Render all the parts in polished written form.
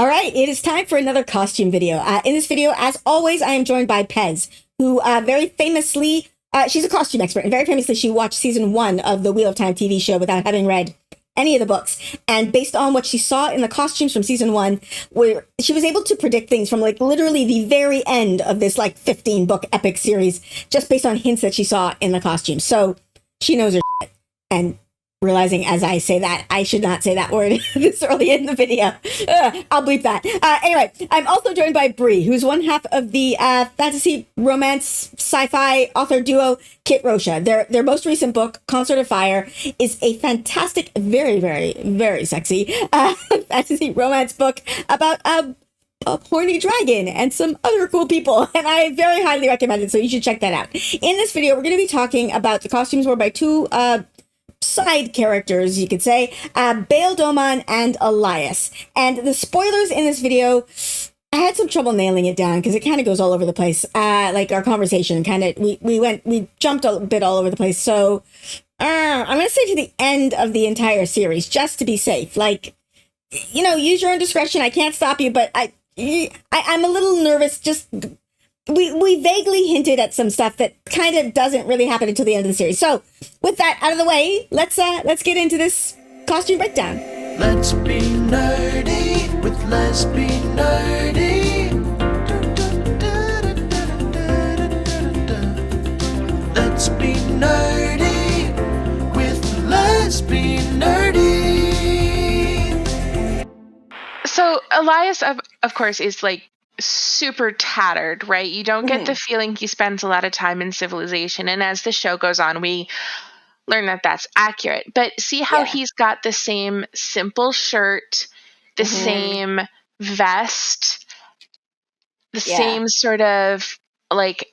All right, it is time for another costume video. In this video, as always, I am joined by Pez, who very famously, she's a costume expert, and very famously, she watched season 1 of the Wheel of Time TV show without having read any of the books. And based on what she saw in the costumes from season 1, where she was able to predict things from like literally the very end of this like 15-book epic series, just based on hints that she saw in the costumes. So she knows her shit. And realizing as I say that, I should not say that word this early in the video. I'll bleep that. Anyway, I'm also joined by Bree, who's one half of the fantasy, romance, sci-fi author duo Kit Rocha. Their most recent book, Concert of Fire, is a fantastic, very, very, very sexy fantasy romance book about a horny dragon and some other cool people, and I very highly recommend it, so you should check that out. In this video, we're going to be talking about the costumes worn by two side characters, you could say, Bale Doman and Elias. And the spoilers in this video, I had some trouble nailing it down because it kind of goes all over the place. Like our conversation kind of, we jumped a bit all over the place. So I'm going to say to the end of the entire series, just to be safe. Like, you know, use your own discretion. I can't stop you, but I'm a little nervous. Just we vaguely hinted at some stuff that kind of doesn't really happen until the end of the series. So with that out of the way, let's get into this costume breakdown. Let's be nerdy with Let's Be Nerdy. Let's be nerdy with Let's Be Nerdy. So Elias, of course, is like super tattered, right? You don't get the feeling he spends a lot of time in civilization. And as the show goes on, we learn that that's accurate. But see how he's got the same simple shirt, the same vest, the same sort of like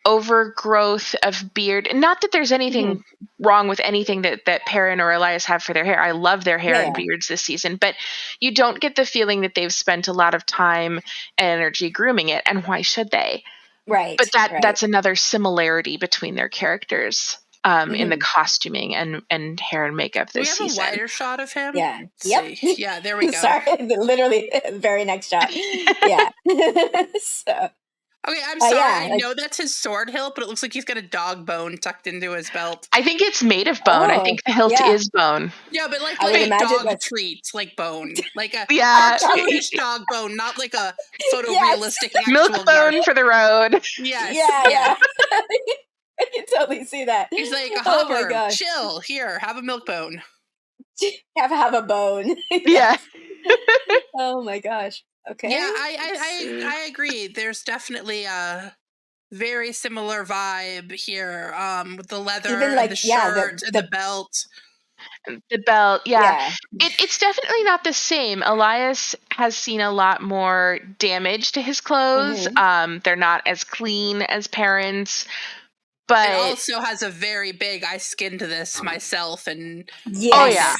overgrowth of beard. And not that there's anything wrong with anything that Perrin or Elias have for their hair. I love their hair and beards this season, but you don't get the feeling that they've spent a lot of time and energy grooming it. And why should they? Right. But that's another similarity between their characters in the costuming and hair and makeup this season. We have a wider shot of him. Yeah. Yeah, there we go. Sorry, literally very next shot. Yeah. So. Okay, I'm sorry. I know that's his sword hilt, but it looks like he's got a dog bone tucked into his belt. I think it's made of bone. I think the hilt is bone. Yeah, but like a dog treat, like bone. Like a cartoonish dog bone, not like a photorealistic actual milk bone for the road. Yes. Yeah. I can totally see that. He's like, Hopper, chill, here, have a milk bone. Have a bone. Yeah. Oh my gosh. Okay. Yeah, I agree. There's definitely a very similar vibe here, with the leather, the shirt, the belt. The belt, It's definitely not the same. Elias has seen a lot more damage to his clothes. They're not as clean as Perrin's. But it also has a very big, I skinned this myself, and yes.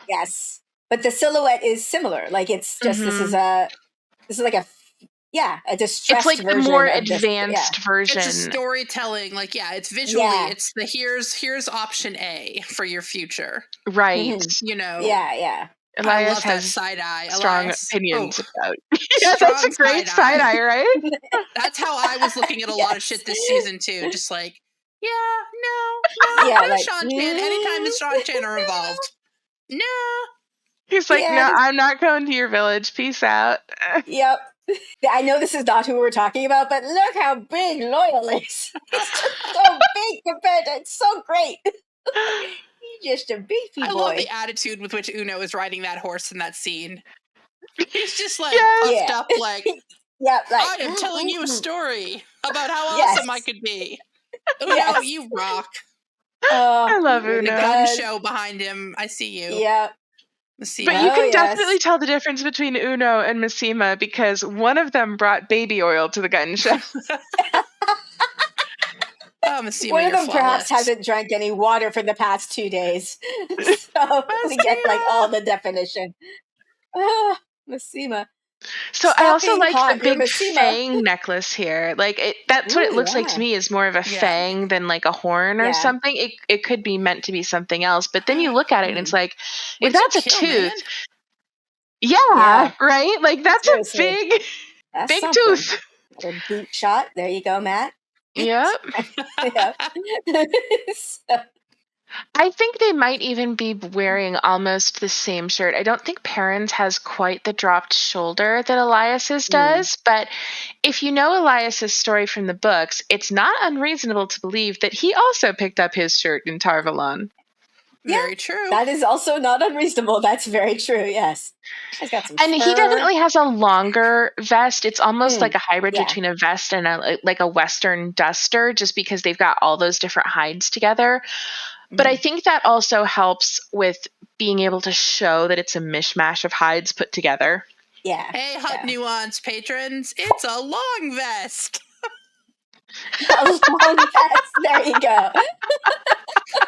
Yes. But the silhouette is similar. Like it's just this is like a distressed. It's like the more advanced version. It's a storytelling. Like it's visually. Yeah. It's the here's option A for your future. Right. You know. Yeah. Elias has side eye. Strong opinions about. Yeah, that's a great side eye, right? That's how I was looking at a lot of shit this season too. Just like, no, Sean Chan. Anytime the Sean Chan are involved, no. He's like, no, I'm not going to your village. Peace out. Yep. I know this is not who we're talking about, but look how big Loyal is. He's just so big compared to, it's so great. He's just a beefy boy. I love the attitude with which Uno is riding that horse in that scene. He's just like puffed up like, I am telling you a story about how awesome I could be. Uno, you rock. I love Uno. The gun show behind him. I see you. Yeah. But you can definitely tell the difference between Uno and Massima because one of them brought baby oil to the gun show. Massima, one of them perhaps hasn't drank any water for the past 2 days. So we get like all the definition. Massima. So I also like the big fang necklace here. Like that's what it looks like to me, is more of a fang than like a horn or something. It could be meant to be something else, but then you look at it and it's like, if that's a tooth, right? Like, that's seriously. Big something. tooth. A boot shot. There you go, Matt. Yep. Yep. So. I think they might even be wearing almost the same shirt. I don't think Perrin's has quite the dropped shoulder that Elias's does, but if you know Elias's story from the books, it's not unreasonable to believe that he also picked up his shirt in Tar Valon. Very true. That is also not unreasonable. That's very true. Yes. He's got some and fur. He definitely has a longer vest. It's almost like a hybrid between a vest and a Western duster, just because they've got all those different hides together. But I think that also helps with being able to show that it's a mishmash of hides put together. Yeah. Hey, Hot Nuance patrons, it's a long vest. A long vest. There you go.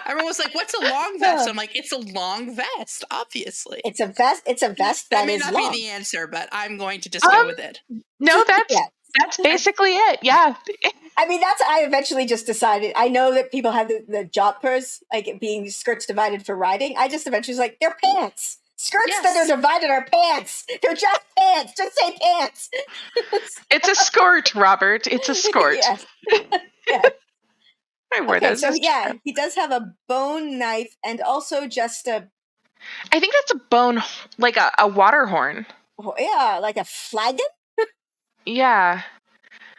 Everyone was like, "What's a long vest?" I'm like, "It's a long vest, obviously." It's a vest. It's a vest that may is not long. be the answer, but I'm going to just go with it. No, that's basically it. Yeah. I mean, I eventually just decided. I know that people have the jodhpurs, like it being skirts divided for riding. I just eventually was like, they're pants. Skirts that are divided are pants. They're just pants. Just say pants. It's a skirt, Robert. It's a skirt. Yes. Yes. I wore those. So he does have a bone knife and also just a. I think that's a bone, like a water horn. Yeah, like a flagon. Yeah.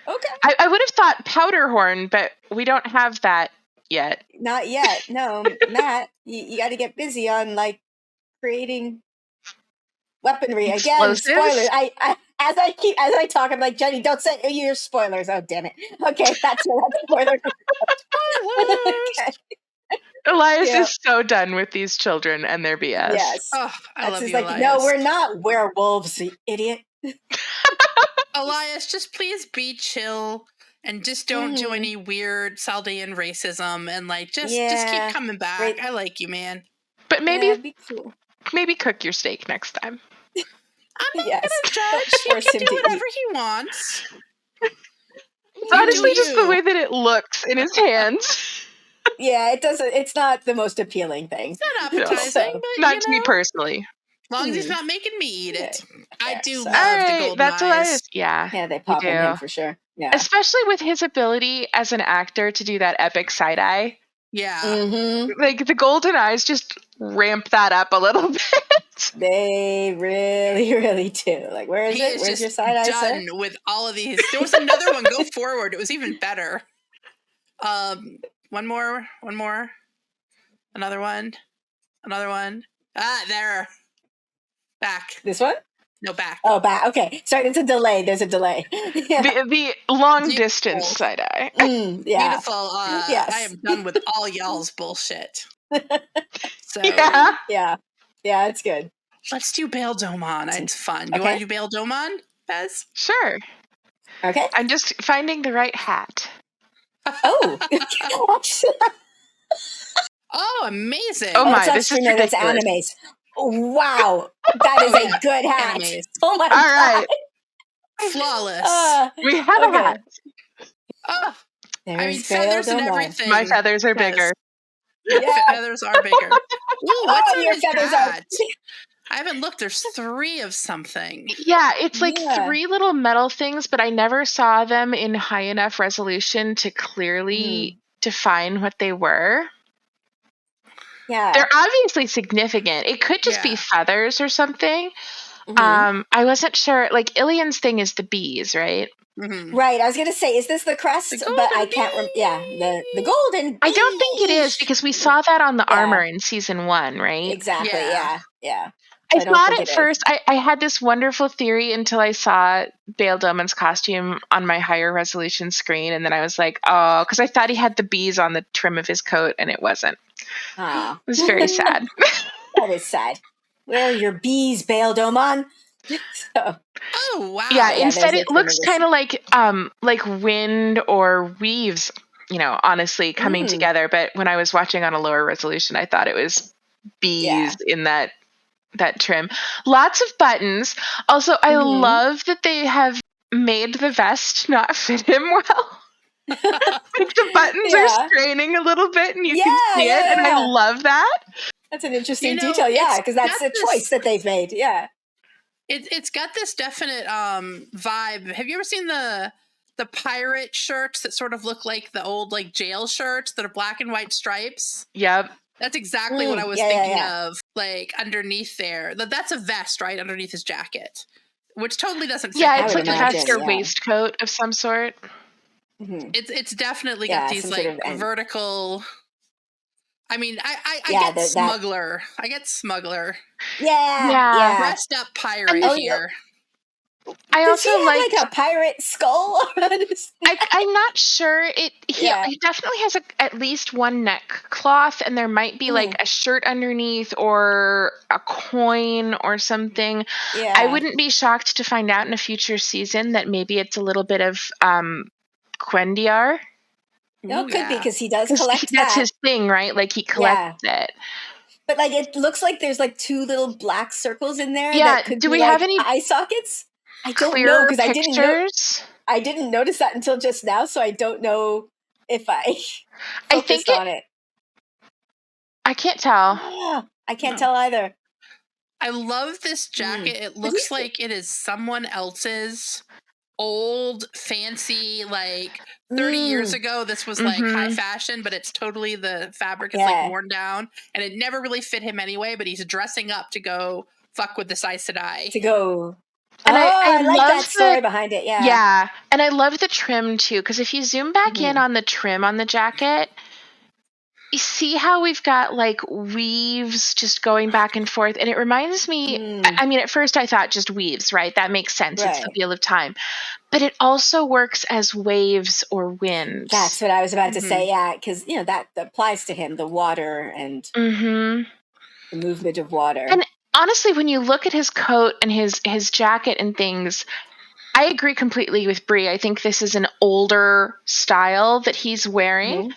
Okay. I would have thought powder horn, but we don't have that yet. Not yet. No, Matt, you got to get busy on creating weaponry. Explosives? Again, spoilers. As I talk, I'm like, Jenny, don't say your spoilers. Oh, damn it. Okay, that's spoiler. Okay. Elias is so done with these children and their BS. Yes. Oh, I love you, Elias. No, we're not werewolves, you idiot. Elias, just please be chill and just don't do any weird Saldean racism and just keep coming back. Right. I like you, man. But maybe be cool. Maybe cook your steak next time. I'm not gonna judge. He can do whatever he wants. It's honestly just the way that it looks in his hands. Yeah, it doesn't. It's not the most appealing thing. It's not appetizing, but not to me personally. As long as he's not making me eat it. I do love the golden that's eyes. Yeah, they pop in him for sure. Yeah. Especially with his ability as an actor to do that epic side eye. Yeah. Mm-hmm. Like the golden eyes just ramp that up a little bit. They really, really do. Like, where is it? Where's your side eye? Done with all of these. There was another one. Go forward. It was even better. One more. Another one. Ah, there. Back. This one? No, back. Oh, back. Okay. Sorry, there's a delay. Yeah. The long distance side eye. Yeah. Beautiful. Yes. I am done with all y'all's bullshit. So yeah, it's good. Let's do Bale Domon. It's fun. You want to do Bale Domon, Pez? Sure. Okay. I'm just finding the right hat. Oh. Oh, amazing. Oh my, this is ridiculous. That's animes. Wow. That is a good hat. Animes. Oh my All God. Right. Flawless. We have a hat. I mean, feathers and everything. My feathers are bigger. Your feathers are bigger. Ooh, what's in your feathers hat? I haven't looked. There's 3 of something. Yeah, it's like 3 little metal things, but I never saw them in high enough resolution to clearly define what they were. Yeah. They're obviously significant. It could just be feathers or something. I wasn't sure. Like, Ilian's thing is the bees, right? Mm-hmm. Right. I was going to say, is this the crest? But I can't remember. Yeah, the golden bees. I don't think it is, because we saw that on the armor in season 1, right? Exactly. Yeah. I thought at first, I had this wonderful theory until I saw Bale Doman's costume on my higher resolution screen. And then I was like, oh, because I thought he had the bees on the trim of his coat, and it wasn't. Oh. It was very sad. That is sad. Where are your bees, Bale Doman? Oh, wow. Yeah, instead it looks kind of like wind or weaves, honestly, coming together. But when I was watching on a lower resolution, I thought it was bees in that trim. Lots of buttons. Also, I love that they have made the vest not fit him well. Like the buttons are straining a little bit, and you can see it, and I love that. That's an interesting detail, because that's a choice that they've made. Yeah. It's got this definite vibe. Have you ever seen the pirate shirts that sort of look like the old like jail shirts that are black and white stripes? Yep. That's exactly what I was thinking of. Like underneath there, that's a vest, right? Underneath his jacket, which totally doesn't fit. Yeah, it's like a vest or waistcoat of some sort. Mm-hmm. It's definitely got these like vertical. I mean, I get smuggler. I get smuggler. Yeah. Dressed up pirate here. Does he have like a pirate skull? I'm not sure. He definitely has at least one neck cloth, and there might be like a shirt underneath or a coin or something. Yeah. I wouldn't be shocked to find out in a future season that maybe it's a little bit of Quendiar. No, it could be because he does collect That's his thing, right? Like he collects it. But like it looks like there's like two little black circles in there. Yeah. That could do be we like have any eye sockets? I don't clear know because pictures? I didn't notice that until just now, so I don't know if I focused on it. I can't tell. Yeah, I can't tell either. I love this jacket. It looks like it is someone else's old fancy, like 30 years ago. This was like high fashion, but it's totally the fabric is like worn down, and it never really fit him anyway. But he's dressing up to go fuck with this Aes Sedai. To go. And I like that story behind it. Yeah. Yeah. And I love the trim too, because if you zoom back in on the trim on the jacket, you see how we've got like weaves just going back and forth. And it reminds me, I mean, at first I thought just weaves, right? That makes sense. It's the Wheel of Time. But it also works as waves or winds. That's what I was about to say. Yeah. Because, that applies to him, the water and the movement of water. And honestly, when you look at his coat and his jacket and things, I agree completely with Bree. I think this is an older style that he's wearing,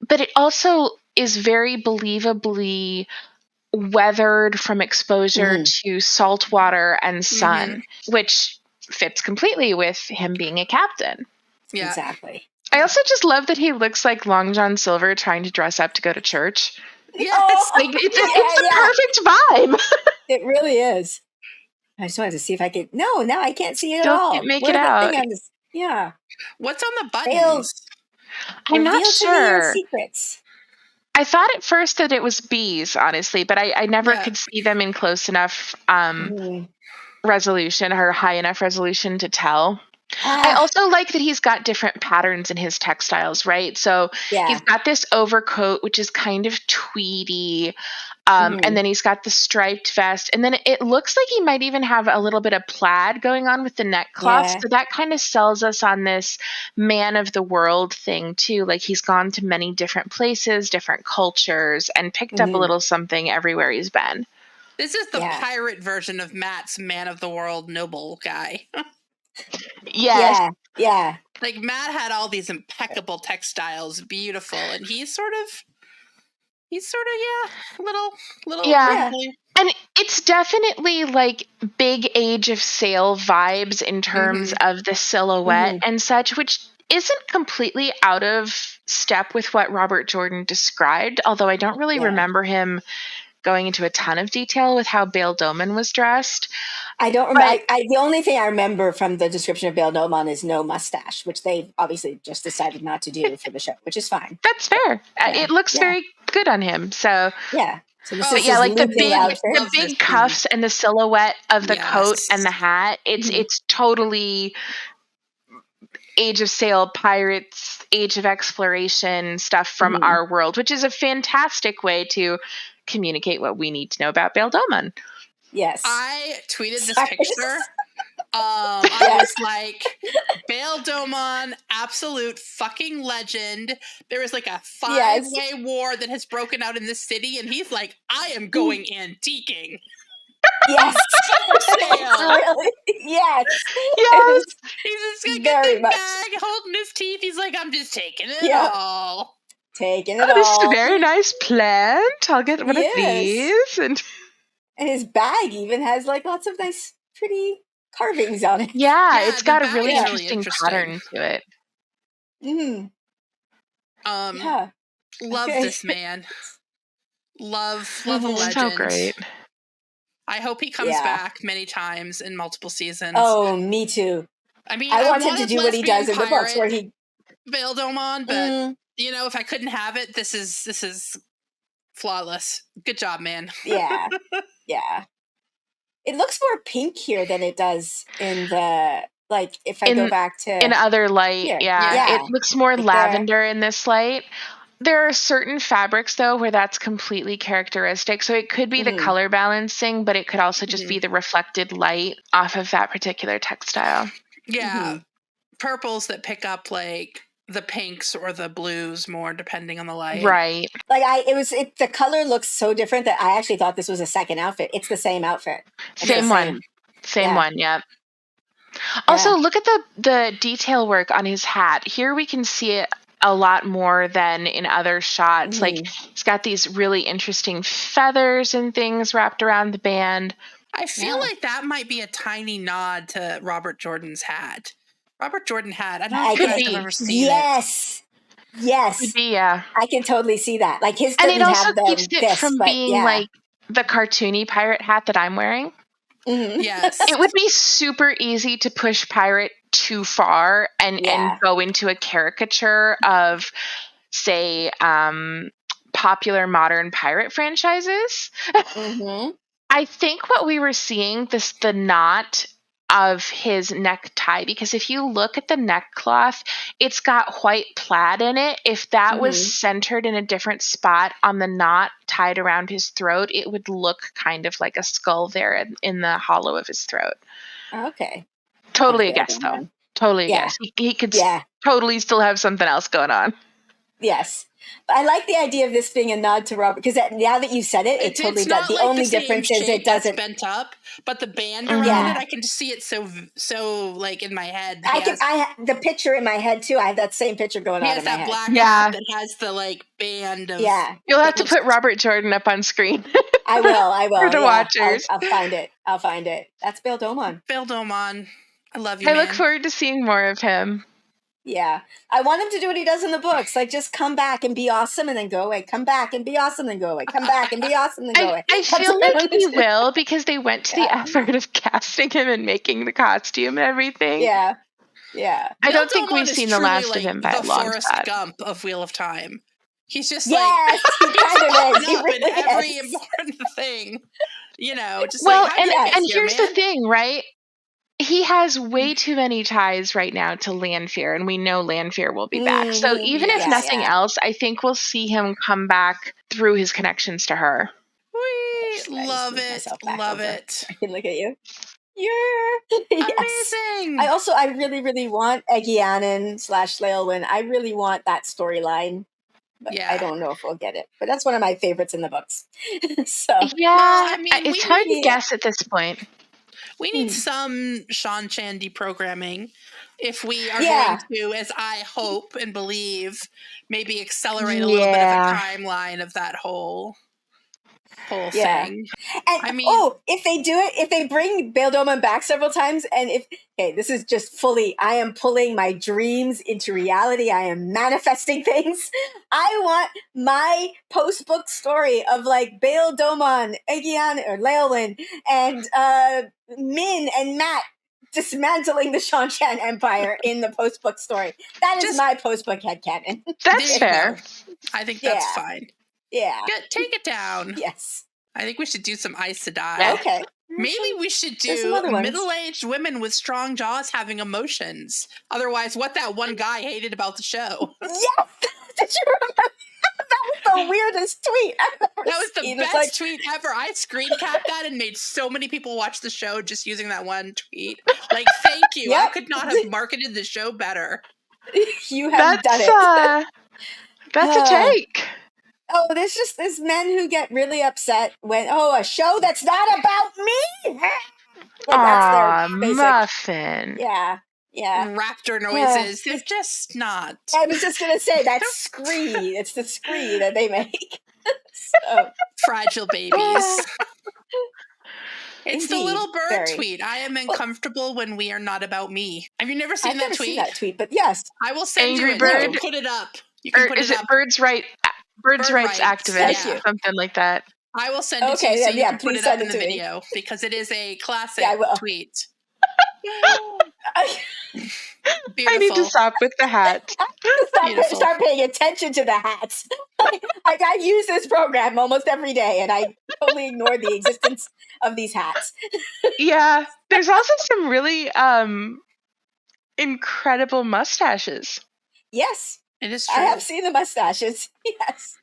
but it also is very believably weathered from exposure to salt water and sun, which fits completely with him being a captain. Yeah, exactly. I also just love that he looks like Long John Silver trying to dress up to go to church. Yes, it's the perfect vibe. It really is. I just wanted to see if I could. No, now I can't see it at all. Can't make it out. Yeah. What's on the buttons? I'm not sure. Secrets. I thought at first that it was bees, honestly, but I never could see them in close enough resolution or high enough resolution to tell. I also like that he's got different patterns in his textiles, right? So he's got this overcoat, which is kind of tweedy. And then he's got the striped vest. And then it looks like he might even have a little bit of plaid going on with the neckcloth. Yeah. So that kind of sells us on this man of the world thing, too. Like he's gone to many different places, different cultures, and picked up a little something everywhere he's been. This is the pirate version of Matt's man of the world noble guy. Yes. Yeah. Like Matt had all these impeccable textiles, beautiful, and he's sort of little wrinkly. And it's definitely like big Age of Sail vibes in terms of the silhouette and such, which isn't completely out of step with what Robert Jordan described, although I don't really remember him going into a ton of detail with how Bale Doman was dressed. I don't remember. The only thing I remember from the description of Bale Doman is no mustache, which they obviously just decided not to do for the show, which is fine. That's fair. It looks very good on him. So yeah. So this is like the big cuffs and the silhouette of the coat and the hat. It's totally Age of Sail, pirates, Age of Exploration stuff from our world, which is a fantastic way to communicate what we need to know about Bale Doman. Yes. I tweeted this picture. I was like, Bale Doman, absolute fucking legend. There is like a 5-way war that has broken out in this city, and he's like, I am going antiquing. Yes. Really? Yes. Yes. He's just got a big bag holding his teeth. He's like, I'm just taking it all. Taking it all. This is a very nice plant. I'll get one of these. And his bag even has like lots of nice, pretty carvings on it. Yeah, it's got a really interesting pattern to it. Love this man. Love a legend. So great. I hope he comes back many times in multiple seasons. Oh, me too. I mean, I want him to do what he does in the books, where he Bale Doman, but if I couldn't have it, this is flawless. Good job, man. Yeah. It looks more pink here than it does in the, like, if I go back to in other light. Yeah. It looks more like lavender in this light. There are certain fabrics, though, where that's completely characteristic. So it could be the color balancing, but it could also just be the reflected light off of that particular textile. Yeah. Purples that pick up, like, the pinks or the blues more, depending on the light. Right. Like, the color looks so different that I actually thought this was a second outfit. It's the same outfit. Same one. Yeah. Also, look at the detail work on his hat. Here we can see it a lot more than in other shots. Like, he's got these really interesting feathers and things wrapped around the band. I feel like that might be a tiny nod to Robert Jordan's hat. Robert Jordan hat. I don't think I've ever seen it. Yes. Could be, yeah. I can totally see that. Like, his and it also keeps it from being like the cartoony pirate hat that I'm wearing. Yes. It would be super easy to push pirate too far and go into a caricature of, say, popular modern pirate franchises. I think what we were seeing, the knot of his necktie, because if you look at the neckcloth, it's got white plaid in it. If that was centered in a different spot on the knot tied around his throat, it would look kind of like a skull there in the hollow of his throat. Okay. Totally a guess, though. Totally a guess. He could totally still have something else going on. Yes. I like the idea of this being a nod to Robert, because now that you said it, it totally does. The only difference is it doesn't bent up, but the band around it, I can just see it so like in my head. I have the picture in my head too. I have that same picture going on in my head. He has that black hat that has the like band of. Yeah, you'll have to put Robert Jordan up on screen. I will. For the watchers. I'll find it. That's Bale Doman. Bale Doman. I love you. I look forward to seeing more of him. Yeah. I want him to do what he does in the books. Like, just come back and be awesome and then go away. Come back and be awesome and go away. Come back and be awesome and go away. I feel like he will, because they went to the effort of casting him and making the costume and everything. Yeah. I don't think we've seen the last of him by a long Forrest shot. Gump of Wheel of Time. He's just he kind of is. He really in every important thing. Just and here's the thing, right? He has way too many ties right now to Lanfear, and we know Lanfear will be back. So even if nothing else, I think we'll see him come back through his connections to her. Love it. I can look at you. You're amazing. I really, really want Eggianan / Leolwyn. I really want that storyline. But I don't know if we'll get it. But that's one of my favorites in the books. So it's hard to guess at this point. We need some Shan-Chan deprogramming if we are going to, as I hope and believe, maybe accelerate a little bit of a timeline of that whole thing. And if they do it, if they bring Bale Doman back several times, and this is just fully, I am pulling my dreams into reality. I am manifesting things. I want my post-book story of like Bale Doman, Eggianan, or Leolwyn, and Min and Matt dismantling the Shan-Chan Empire in the post-book story. That is my post-book headcanon. That's fair. I think that's fine. Yeah. Take it down. Yes. I think we should do some Aes Sedai. Okay. Maybe we should do middle-aged women with strong jaws having emotions. Otherwise, what that one guy hated about the show. Yes! Did you remember? That was the weirdest tweet I've ever That was the best tweet ever. I screen capped that and made so many people watch the show just using that one tweet. Like, thank you. I could not have marketed the show better. You have done it. That's a take. Oh, there's men who get really upset when, a show that's not about me. That's their basic, Muffin. Yeah. Raptor noises. They're just not. I was just going to say, that scree. It's the scree that they make. Fragile babies. It's the little bird tweet. I am uncomfortable when we are not about me. Have you never seen that tweet? I've never seen that tweet, but yes. I will send Angry you it. Bird? You can put it up. Is it Birds' Rights Activist? Yeah. Something like that. I will send it to you so you can put it up in the video because it is a classic tweet. I need to stop with the hat. Start paying attention to the hats. I use this program almost every day, and I totally ignore the existence of these hats. Yeah, there's also some really incredible mustaches. Yes, it is true. I have seen the mustaches. Yes.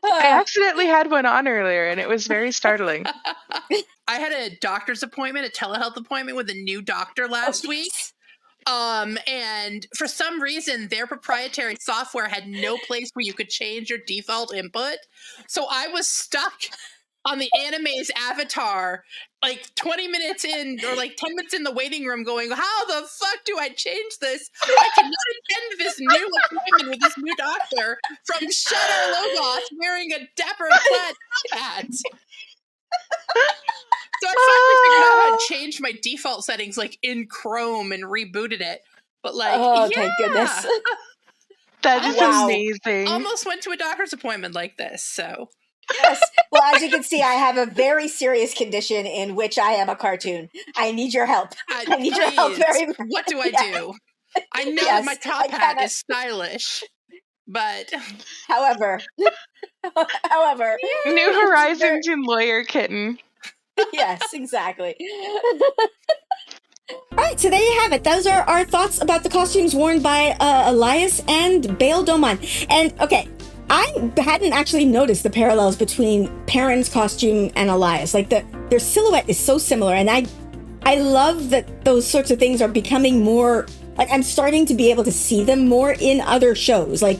I accidentally had one on earlier, and it was very startling. I had a doctor's appointment, a telehealth appointment with a new doctor last week. And for some reason, their proprietary software had no place where you could change your default input. So I was stuck on the anime's avatar, like 20 minutes in, or like 10 minutes in the waiting room going, how the fuck do I change this? I cannot attend this new appointment with this new doctor from Shutter Logos wearing a Dapper Plaid hat. So I finally figured out how to change my default settings, like in Chrome, and rebooted it. But thank goodness. That is amazing. Almost went to a doctor's appointment like this, so. Yes. Well, as you can see, I have a very serious condition in which I am a cartoon. I need your help. I need your help very much. What do I do? I know that my top hat is stylish, but... However. New Horizons in Lawyer Kitten. Yes, exactly. All right, so there you have it. Those are our thoughts about the costumes worn by Elias and Bale Doman. And, okay, I hadn't actually noticed the parallels between Perrin's costume and Elias. Like, their silhouette is so similar, and I love that those sorts of things are becoming more... Like, I'm starting to be able to see them more in other shows. Like,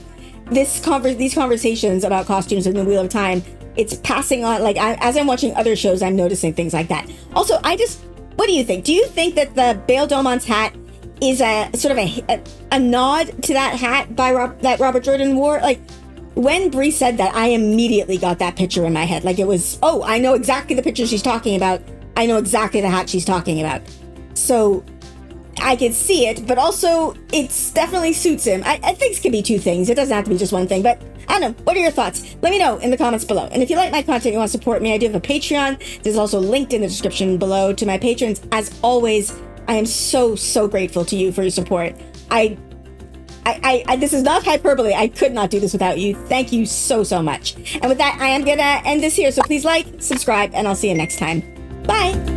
these conversations about costumes in the Wheel of Time, it's passing on. Like, as I'm watching other shows, I'm noticing things like that. Also, what do you think? Do you think that the Bale Doman's hat is a sort of a nod to that hat that Robert Jordan wore? Like, when Bree said that, I immediately got that picture in my head. Like, it was, I know exactly the picture she's talking about. I know exactly the hat she's talking about. So I could see it, but also it definitely suits him. I think it can be two things. It doesn't have to be just one thing, but I don't know. What are your thoughts? Let me know in the comments below. And if you like my content, you want to support me, I do have a Patreon. There's also linked in the description below to my patrons. As always, I am so, so grateful to you for your support. This is not hyperbole. I could not do this without you. Thank you so, so much. And with that, I am going to end this here. So please like, subscribe, and I'll see you next time. Bye.